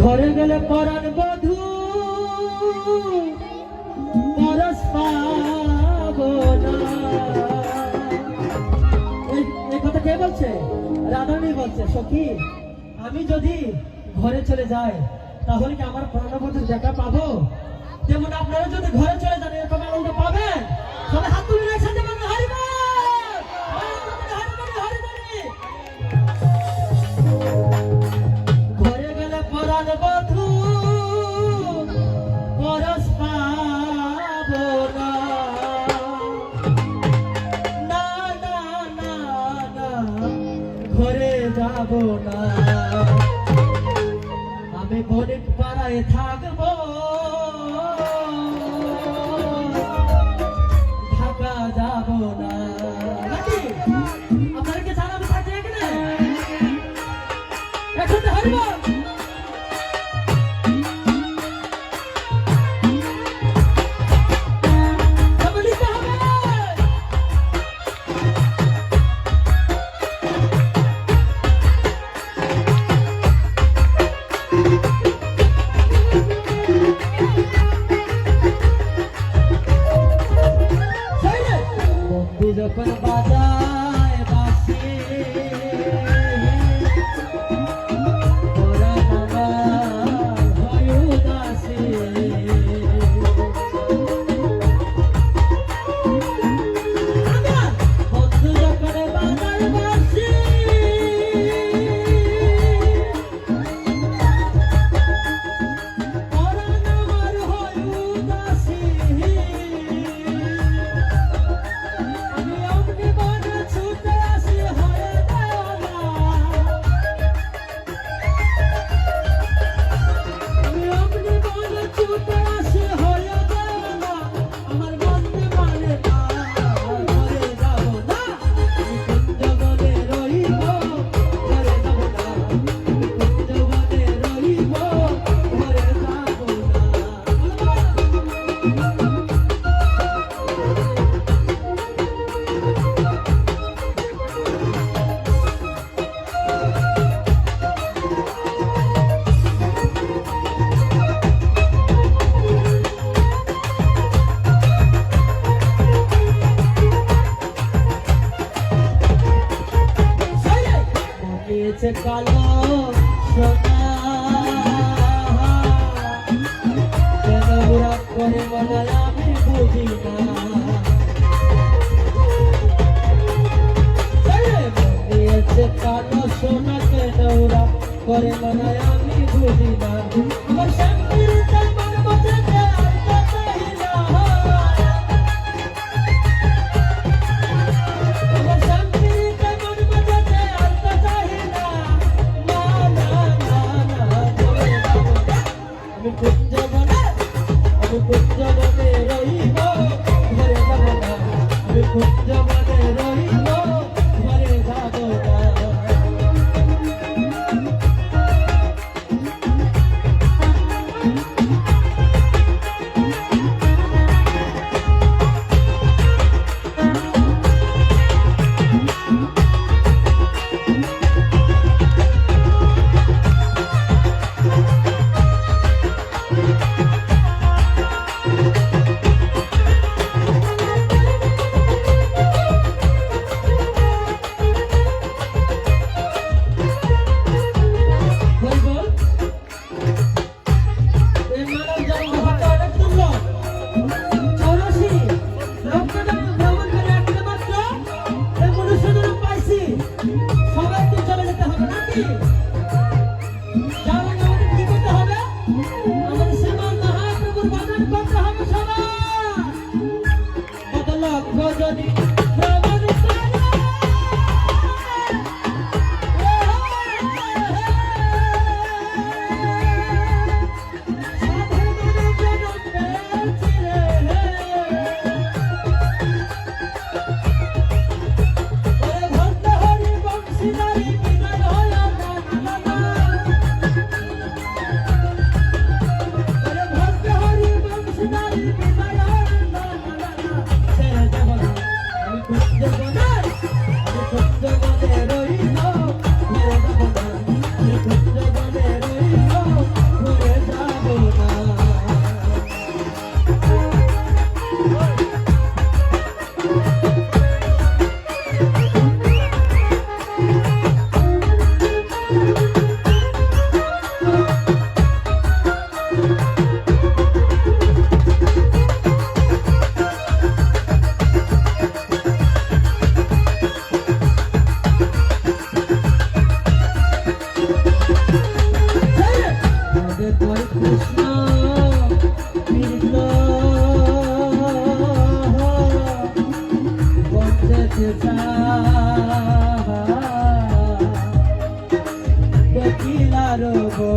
ঘরে গেলে পরাণ বধূ পরশ পাবো না। এই কথা কে বলছে? রাধারানী বলছে। সখী, আমি যদি ঘরে চলে যাই তাহলে কি আমার প্রাণবধূর দেখা পাবো? যেমন আপনারা যদি ঘরে চলে যান এরকম আনন্দ পাবেন। সবাই হাত তুলে একসাথে বলবেন হরিবল। ঘরে গেলে পরাণ বধূ পরশ পাবো না। না না না না, ঘরে যাব না। আমি বণিক পাড়ায় থাকবো, ঢাকা যাব না। নাকি আপনারা কি জানা আমি থাকি এখানে? একসাথে হরিবল। যখন বাজায় বাঁশি পরাণ আমার হয় উদাসী। বন্ধু যখন বাজায় বাঁশি পরাণ আমার হয় উদাসী। কালো সোনা কেন বুড়া করে মনে আমি বুঝি না। দিয়েছে কালো সোনা কেন বুড়া করে মনে আমি বুঝি না। আমার শান্তির তেমন বোঝাতে আনতে চাই না। আমার শান্তির তেমন বোঝাতে আনতে চাই না। আমি কুঞ্জবনে রইব, ঘরে যাব না। আমি কুঞ্জবনে রইব, ঘরে যাব না। তোর কৃষ্ণ মৃত বন্ধতে কোকিলার গো